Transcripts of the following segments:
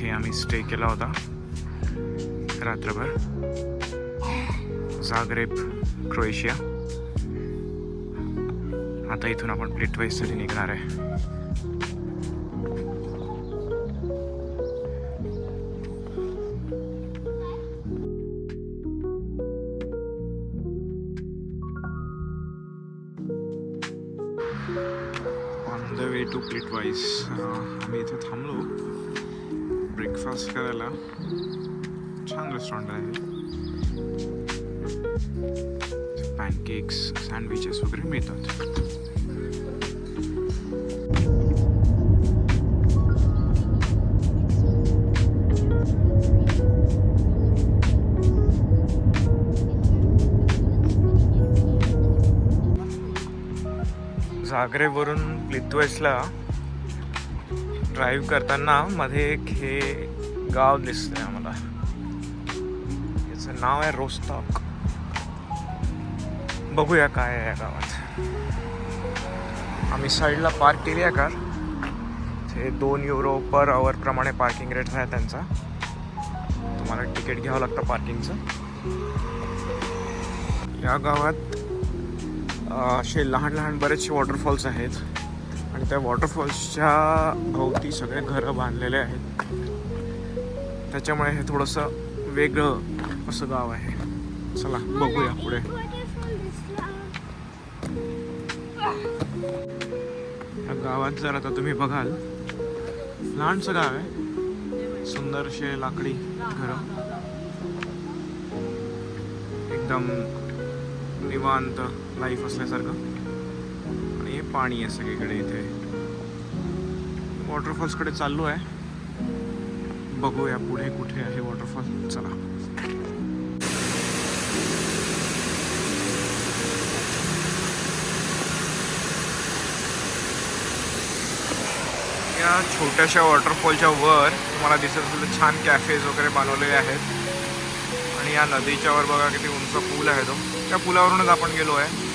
इथे आम्ही स्टे केला होता रात्रभर. Zagreb, Croatia. आता इथून आपण प्लिटवाईससाठी निघणार आहे. On the way to Plitvice. आम्ही इथे थांबलो ब्रेकफास्ट करायला. छान रेस्टॉरंट आहे. पॅनकेक्स, सँडविचेस वगैरे मिळतात. जाग्रेबवरून प्लिटवाईसला ड्राईव्ह करताना मध्ये एक हे गाव दिसतंय आम्हाला. याचं नाव आहे रोस्टॉक. बघूया काय आहे या गावात. आम्ही साईडला पार्क केली आहे कार. ते €2 पर आवर प्रमाणे पार्किंग रेट आहे त्यांचा. तुम्हाला तिकीट घ्यावं लागतं पार्किंगचं. या गावात असे लहान लहान बरेचसे वॉटरफॉल्स आहेत आणि त्या वॉटरफॉल्सच्या भोवती सगळे घरं बांधलेले आहेत. त्याच्यामुळे हे थोडंसं वेगळं असं गाव आहे. चला बघूया पुढे. या गावात जर आता तुम्ही बघाल, लहानसं गाव आहे. सुंदरशे लाकडी घरं, एकदम निवांत लाईफ असल्यासारखं. आणि हे पाणी आहे सगळीकडे. इथे वॉटरफॉल्सकडे चाललो आहे. बघूया पुढे कुठे आहे वॉटरफॉल. चला. या छोट्याशा वॉटरफॉलच्या वर तुम्हाला दिसत असेल छान कॅफेज वगैरे बनवलेले आहेत. आणि या नदीच्या वर बघा किती उंच पूल आहे. तो त्या पुलावरूनच आपण गेलो आहे.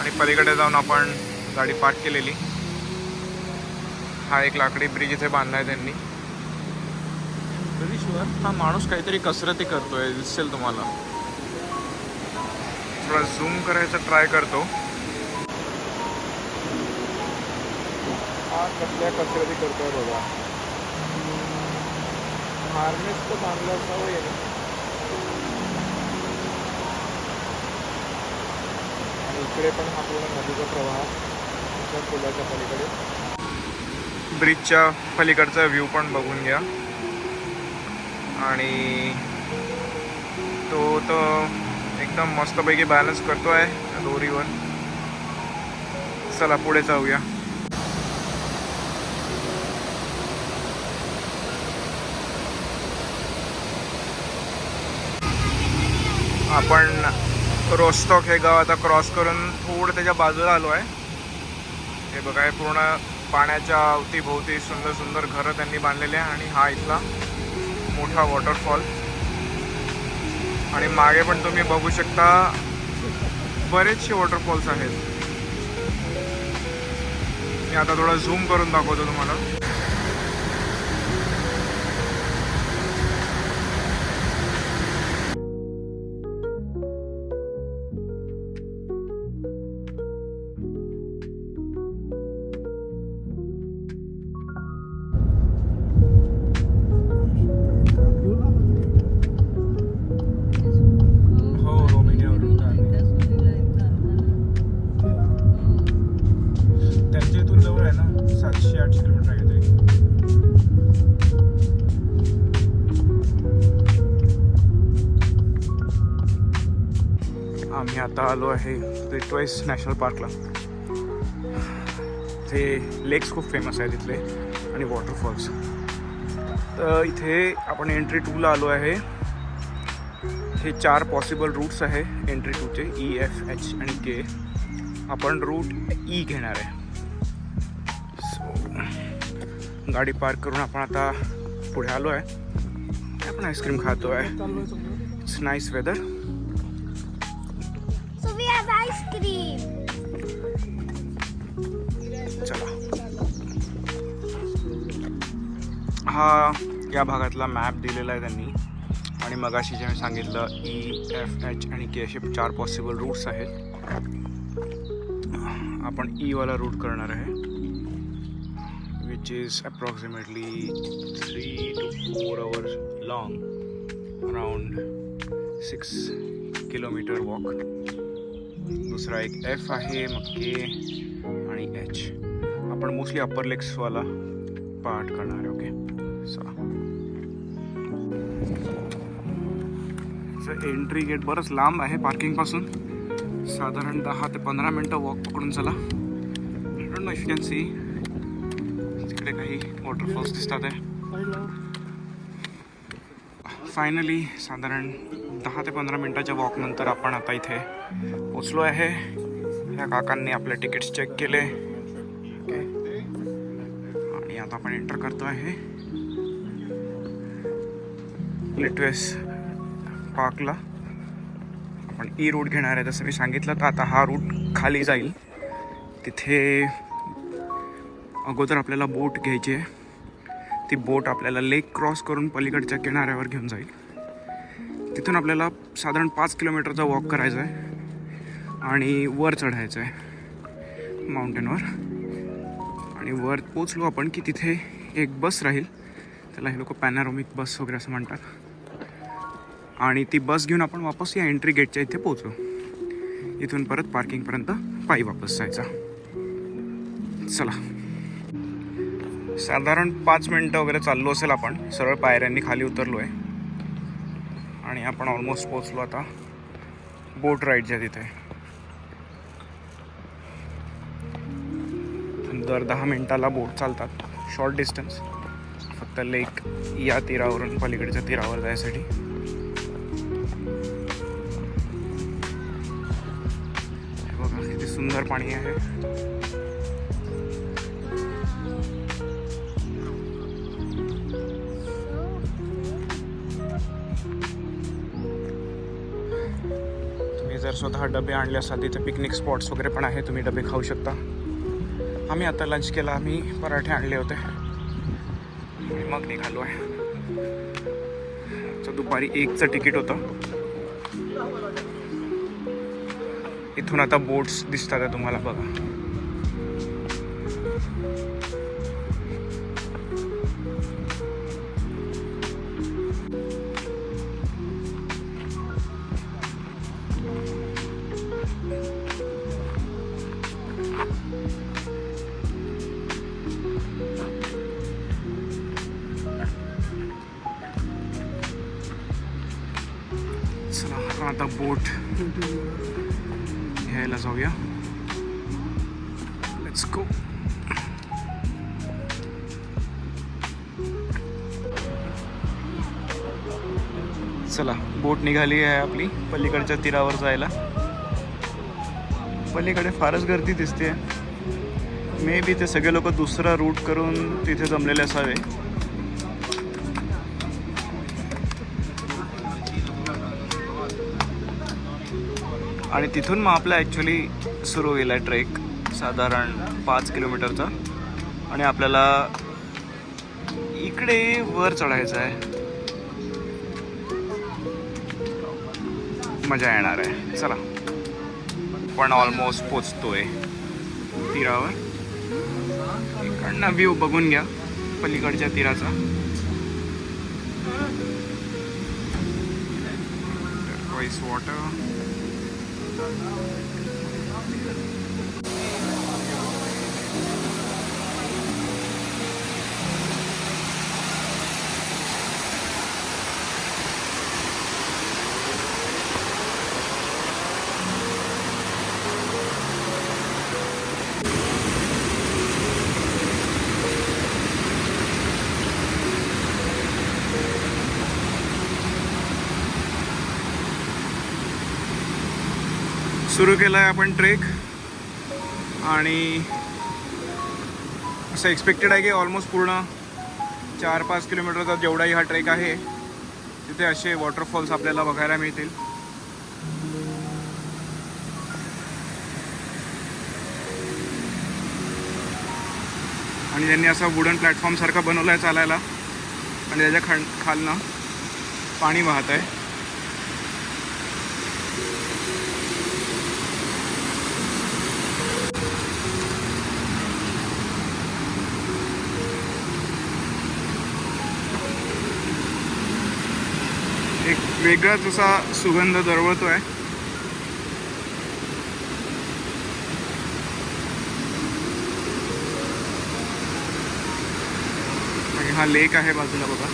आणि पलीकडे जाऊन आपण गाडी पार्क केलेली. हा एक लाकडी ब्रिज इथे बांधला आहे त्यांनी. ब्रिजवर हा माणूस काहीतरी कसरती करतोय दिसेल तुम्हाला. थोडा झूम करायचा ट्राय करतो. हा कसल्या कसरती करतोय बघा. हार्नेस तर बांधला असावं आहे. इकडे पण हा पूर्ण नदीचा प्रवाह त्या पुलाच्या पलीकडे. ब्रिजच्या पलीकडचा व्ह्यू पण बघून घ्या. आणि तो एकदम मस्तपैकी बॅलन्स करतोय दोरीवर. चला पुढे जाऊया. आपण रोस्टॉक हे गाव आता क्रॉस करून थोडं त्याच्या बाजूला आलो आहे. हे बघा, हे पूर्ण पाण्याच्या अवतीभोवती सुंदर सुंदर घरं त्यांनी बांधलेली आहे. आणि हा इथला मोठा वॉटरफॉल. आणि मागे पण तुम्ही बघू शकता बरेचसे वॉटरफॉल्स आहेत. मी आता थोडा झूम करून दाखवतो तुम्हाला. आम्ही आता आलो आहे प्लिटवाईस नॅशनल पार्कला. ते लेक्स खूप फेमस आहे तिथले आणि वॉटरफॉल्स. तर इथे आपण एंट्री 2ला आलो आहे. हे 4 पॉसिबल रूट्स आहे एंट्री 2चे, E, F, H आणि K. आपण रूट E घेणार आहे. सो गाडी पार्क करून आपण आता पुढे आलो आहे. आपण आईस्क्रीम खातो आहे. It's nice weather. So we have ice cream. चला. हा या भागातला मॅप दिलेला आहे त्यांनी. आणि मगाशी जे मी सांगितलं EFH आणि K असे 4 पॉसिबल रूट्स आहेत. आपण वाला रूट करणार आहे, which is approximately 3 to 4 hours long, around 6 kilometre walk. दुसरा एक F आहे, मग K आणि H. आपण मोस्टली अप्पर लेग्सवाला पार्ट करणार आहे. ओके, चला. एंट्री गेट बरंच लांब आहे पार्किंगपासून, साधारण 10 ते 15 मिनटं वॉक पकडून चला. I don't know if you can see, तिकडे काही वॉटरफॉल्स दिसतात आहे. फायनली साधारण 10 ते 15 मिनटाच्या वॉकनंतर आपण आता इथे पोचलो आहे. ह्या काकांनी आपले तिकीट्स चेक केले. ओके, आणि आता आपण एंटर करतो आहे लिटवेस पार्कला. आपण रूट घेणार आहे जसं मी सांगितलं. तर आता हा रूट खाली जाईल. तिथे अगोदर आपल्याला बोट घ्यायची आहे. ती बोट आपल्याला लेक क्रॉस करून पलीकडच्या किनाऱ्यावर घेऊन जाईल. तिथून आपल्याला साधारण 5 किलोमीटरचा वॉक करायचा आहे आणि वर चढायचं आहे माउंटेनवर. आणि वर पोचलो आपण की तिथे एक बस राहील, त्याला हे लोक पॅनोरामिक बस वगैरे असं म्हणतात. आणि ती बस घेऊन आपण वापस या एंट्री गेटच्या इथे पोचू. इथून परत पार्किंगपर्यंत पायी वापस जायचा. चला, साधारण 5 मिनटं वगैरे चाललो असेल. आपण सरळ पायऱ्यांनी खाली उतरलो आहे आणि आपण ऑलमोस्ट पोचलो आता बोट राईडच्या तिथे. दर 10 मिनटाला बोट चालतात, शॉर्ट डिस्टन्स, फक्त लेक या तीरावरून पलीकडच्या तीरावर जायसाठी. बघा किती सुंदर पाणी आहे. तुम्ही जर स्वतः डबे आणले असाल तिथे पिकनिक स्पॉट्स वगैरे पण आहे, तुम्ही डबे खाऊ शकता. आम्ही आता लंच केला, आम्ही पराठे आणले होते आणि मग निघालो आहे. तर दुपारी 1चं तिकीट होतं. इथून आता बोट्स दिसतात आहे तुम्हाला, बघा. चला आता बोट घ्यायला जाऊया. Let's go. चला, बोट निघाली आहे आपली पलीकडच्या तीरावर जायला. पलीकडे फारच गर्दी दिसते. मे बी ते सगळे लोक दुसरा रूट करून तिथे जमलेले असावे. आणि तिथून मग आपला ॲक्च्युली सुरू होईल आहे ट्रेक, साधारण 5 किलोमीटरचा. आणि आपल्याला इकडे वर चढायचं आहे. मजा येणार आहे. चला, पण ऑलमोस्ट पोचतोय तीरावर. इकडनं व्ह्यू बघून घ्या पलीकडच्या तीराचा. Turquoise water. सुरू केला आहे आपण ट्रेक. आणि असं एक्सपेक्टेड आहे की ऑलमोस्ट पूर्ण 4-5 किलोमीटरचा जेवढाही हा ट्रेक आहे तिथे असे वॉटरफॉल्स आपल्याला बघायला मिळतील. आणि त्यांनी असा वुडन प्लॅटफॉर्म सारखा बनवला आहे चालायला. आणि त्याच्या खालनं पाणी वाहत आहे. एक वेगळाच असा सुगंध दरवळतो आहे. आणि हा लेक आहे बाजूला बघा.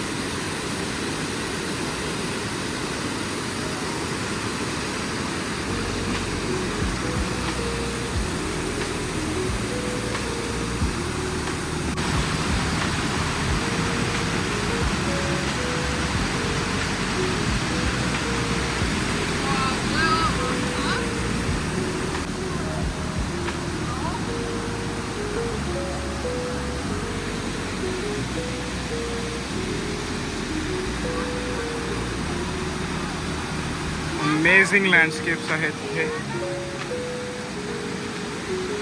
अमेझिंग लँडस्केप्स आहेत इथे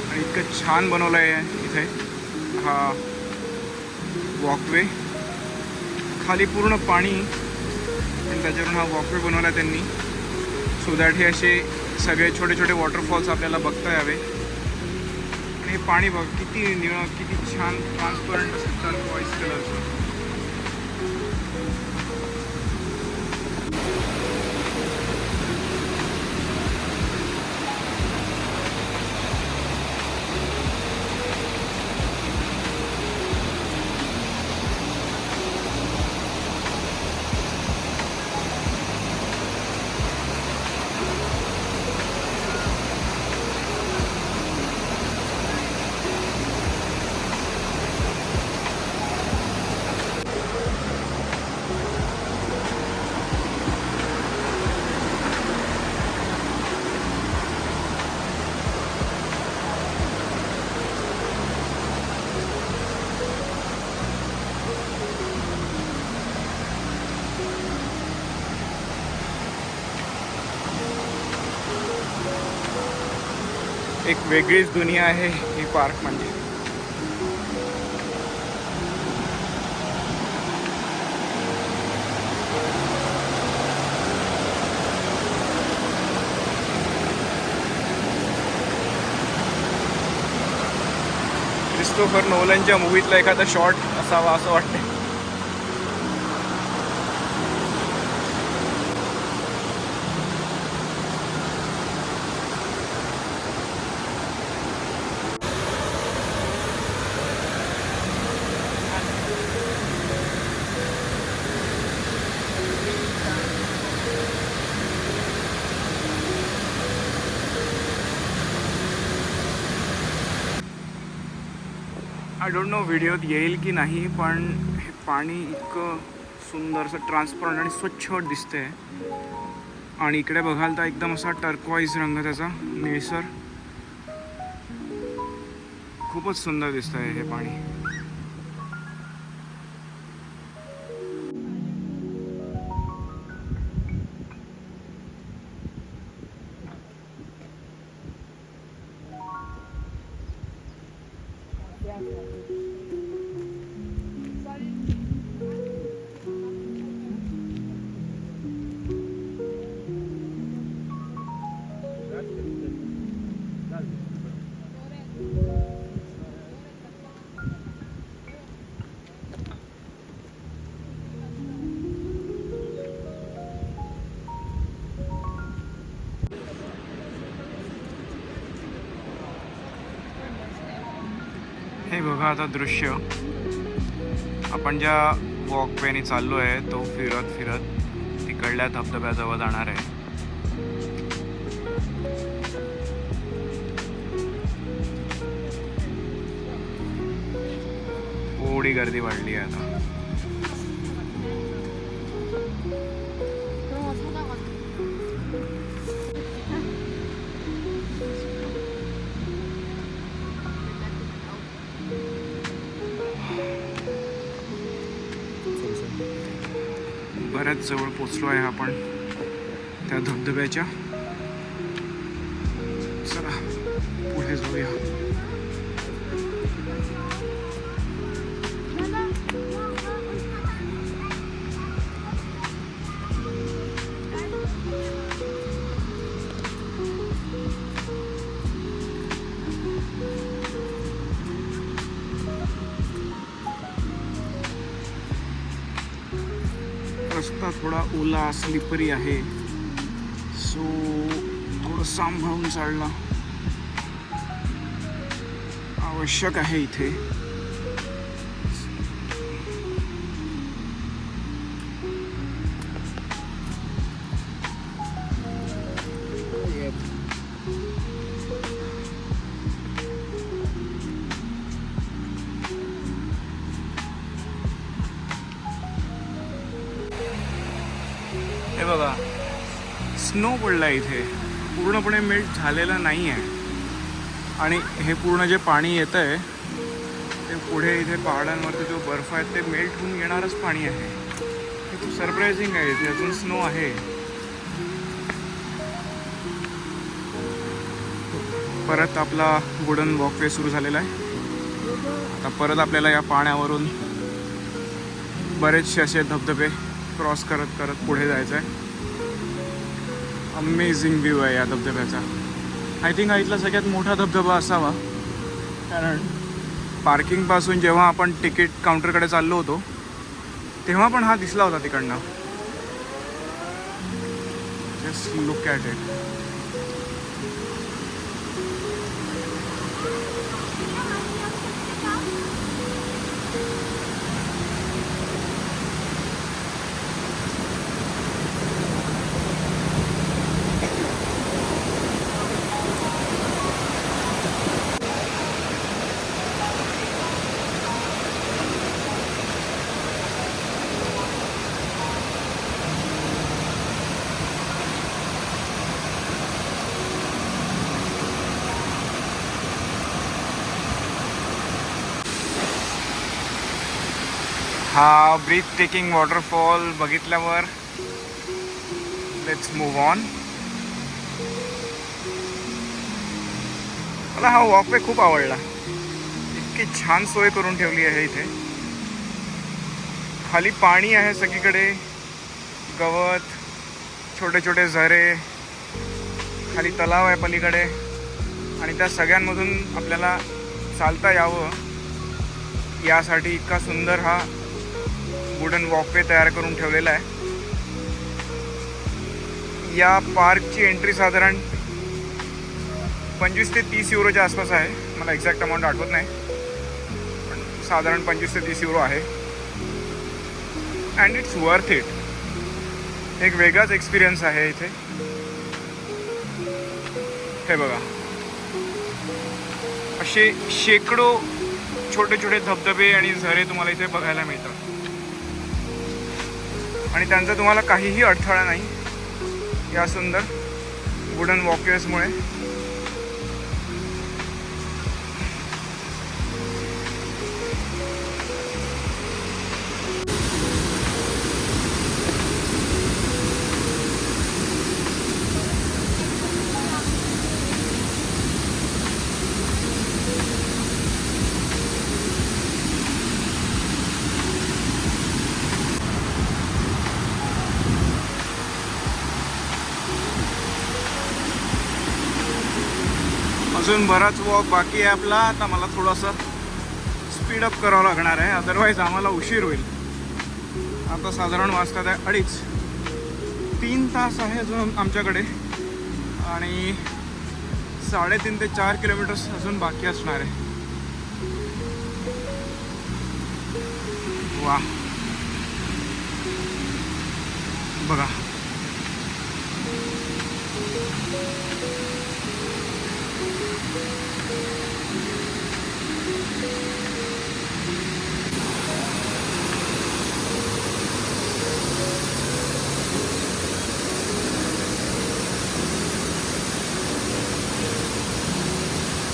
आणि इतकं छान बनवलं आहे इथे. हा वॉकवे, खाली पूर्ण पाणी आणि त्याच्यावरून हा वॉकवे बनवला त्यांनी सो दॅट हे असे सगळे छोटे छोटे वॉटरफॉल्स आपल्याला बघता यावे. आणि हे पाणी बघ किती निळं, किती छान ट्रान्सपरंट असं टर्कवाईज कलरचं. एक वेगळीच दुनिया आहे ही पार्क म्हणजे. क्रिस्टोफर नोलनच्या मूवीतला एखादा शॉट असावा असं वाटतंय. आय डोंट नो व्हिडिओत येईल की नाही, पण हे पाणी इतकं सुंदरसं ट्रान्सपरंट आणि स्वच्छ दिसतंय. आणि इकडे बघाल तर एकदम असा टर्कवाईज रंग त्याचा, निळसर, खूपच सुंदर दिसतंय हे पाणी. हे बघा आता दृश्य, आपण ज्या वॉकवेने चाललो आहे तो फिरत फिरत तिकडल्या धबधब्याजवळ जाणार आहे. थोडी गर्दी वाढली आहे आता. बऱ्याच जवळ पोचलो आहे आपण त्या धबधब्याच्या. चला पुढे जाऊया. रस्ता थोडा ओला स्लिपरी आहे, सो थोडं सांभाळून चालणं आवश्यक आहे इथे. हे बघा, स्नो पडला इथे, पूर्णपणे मेल्ट झालेला नाही आहे. आणि हे पूर्ण जे पाणी येतं आहे ते पुढे इथे पहाडांवरती जो बर्फ आहे ते मेल्ट होऊन येणारच पाणी आहे. हे खूप सरप्रायझिंग आहे. इथे अजून स्नो आहे. परत आपला वुडन वॉकवे सुरू झालेला आहे. आता परत आपल्याला या पाण्यावरून बरेचसे असे धबधबे क्रॉस करत करत पुढे जायचं आहे. अमेझिंग व्ह्यू आहे या धबधब्याचा. आय थिंक हा इथला सगळ्यात मोठा धबधबा असावा, कारण पार्किंगपासून जेव्हा आपण तिकीट काउंटरकडे चाललो होतो तेव्हा पण हा दिसला होता तिकडनं. Just look at it. हा ब्रीथ टेकिंग वॉटरफॉल बघितल्यावर लेट्स मूव्ह ऑन. मला हा वॉकवे खूप आवडला. इतकी छान सोय करून ठेवली आहे इथे. खाली पाणी आहे सगळीकडे, गवत, छोटे छोटे झरे, खाली तलाव आहे पलीकडे, आणि त्या सगळ्यांमधून आपल्याला चालता यावं यासाठी इतका सुंदर हा वुडन वॉकवे तयार करून ठेवलेला आहे. या पार्कची एंट्री साधारण 25 ते 30 युरोच्या आसपास आहे. मला एक्झॅक्ट अमाऊंट आठवत नाही, पण साधारण 25 ते 30 युरो आहे. And it's worth it. एक वेगळाच एक्सपिरियन्स आहे इथे. हे बघा, असे शेकडो छोटे छोटे धबधबे आणि झरे तुम्हाला इथे बघायला मिळतात, आणि त्यांचा तुम्हाला काहीही अडथळा नाही या सुंदर वुडन वॉकवेजमुळे. अजून बराच वॉक बाकी आहे आपला. आता मला थोडंसं स्पीडअप करावं लागणार आहे, अदरवाईज आम्हाला उशीर होईल. आता साधारण वाजतात आहे 2:30. 3 तास आहे अजून आमच्याकडे, आणि 3.5 ते 4 किलोमीटर्स अजून बाकी असणार आहे. वा, बघा,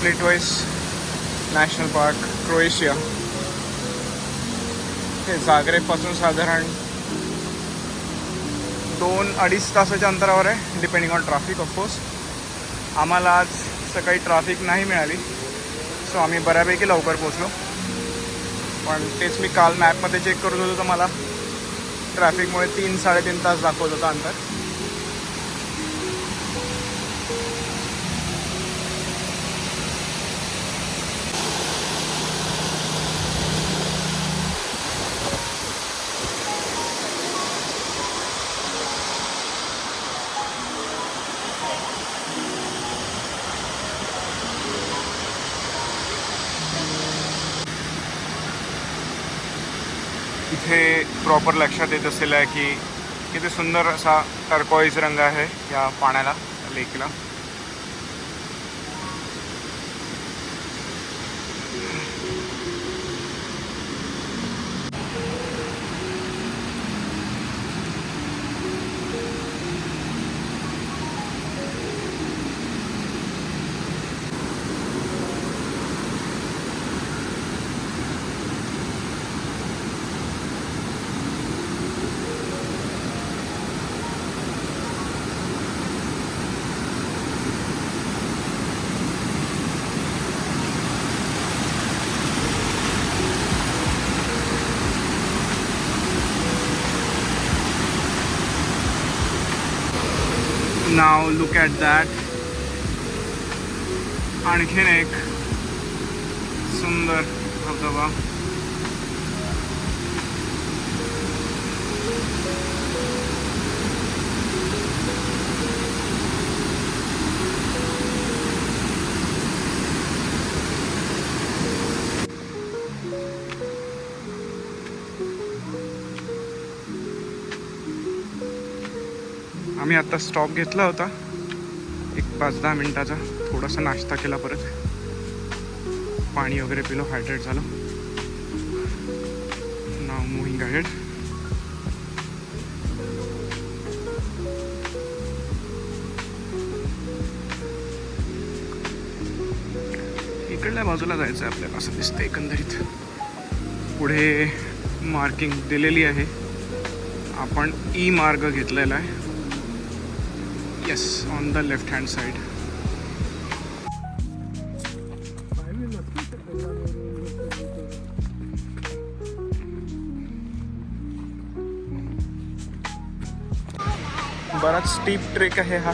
प्लेटवाईस नॅशनल पार्क, क्रोएशिया. हे जाग्रेबपासून साधारण 2-2.5 तासाच्या अंतरावर आहे, डिपेंडिंग ऑन ट्रॅफिक ऑफकोर्स. आम्हाला आज सकाळी ट्रॅफिक नाही मिळाली, सो आम्ही बऱ्यापैकी लवकर पोचलो. पण तेच मी काल मॅपमध्ये चेक करत होतो तर मला ट्रॅफिकमुळे 3-3.5 तास दाखवत होता अंतर. इथे प्रॉपर लक्षात येत असेल आहे की किती सुंदर असा टर्कॉइज रंग आहे या पाण्याला, लेकला. Now look at that. आणखीन एक सुंदर धबधबा. आम्ही आता स्टॉप घेतला होता एक 5-10 मिनिटाचा. थोडासा नाश्ता केला, परत पाणी वगैरे पिलो, हायड्रेट झालो. नाव मूव्हिंग अहेड. इकडल्या बाजूला जायचं आहे आपल्याला असं दिसतं एकंदरीत. पुढे मार्किंग दिलेली आहे, आपण ई मार्ग घेतलेला आहे. Yes, on the left hand side. बराच स्टीप ट्रेक आहे हा.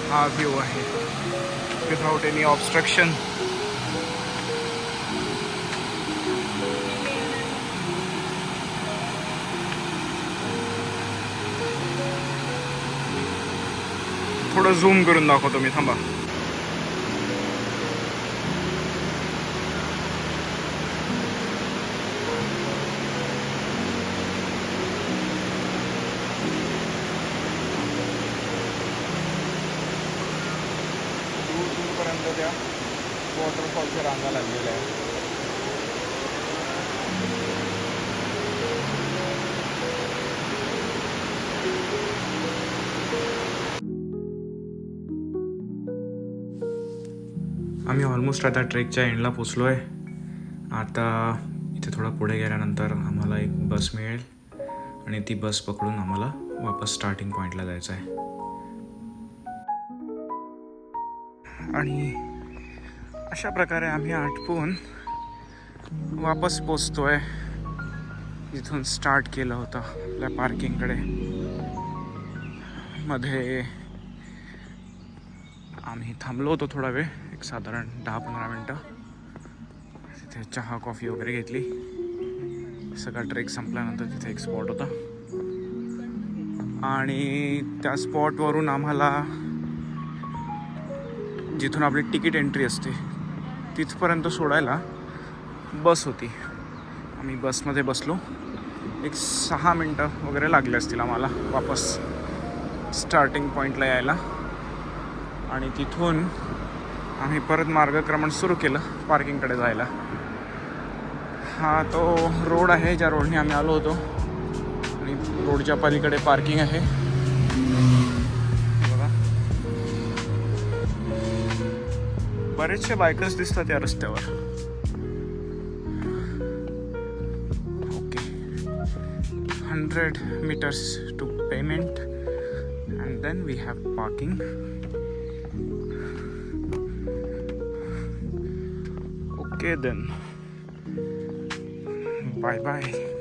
हा व्ह्यू आहे विथआउट एनी ऑब्स्ट्रक्शन. थोडं झूम करून दाखवतो मी, थांबा. दूरपर्यंत त्या वॉटरफॉलच्या रांगा लागलेल्या आहेत. आम्ही ऑलमोस्ट आता ट्रेकच्या एंडला पोचलो आहे. आता इथे थोडं पुढे गेल्यानंतर आम्हाला एक बस मिळेल आणि ती बस पकडून आम्हाला वापस स्टार्टिंग पॉईंटला जायचं आहे. आणि अशा प्रकारे आम्ही आटपून वापस पोचतोय जिथून स्टार्ट केलं होतं आपल्या पार्किंगकडे. मध्ये आम्ही थांबलो होतो थोडा वेळ, एक साधारण 10-15 मिनटं. तिथे चहा कॉफी वगैरे घेतली. सगळा ट्रेक संपल्यानंतर तिथे एक स्पॉट होता आणि त्या स्पॉटवरून आम्हाला जिथून आपली तिकीट एंट्री असते तिथपर्यंत सोडायला बस होती. आम्ही बसमध्ये बसलो. एक 6 मिनटं वगैरे लागले असतील आम्हाला वापस स्टार्टिंग पॉईंटला यायला. आणि तिथून आम्ही परत मार्गक्रमण सुरू केलं पार्किंगकडे जायला. हा तो रोड आहे ज्या रोडने आम्ही आलो होतो आणि रोडच्या पलीकडे पार्किंग आहे. बघा, बरेचसे बायकर्स दिसतात या रस्त्यावर. Okay, 100 meters to payment and then we have parking. Okay then, bye bye.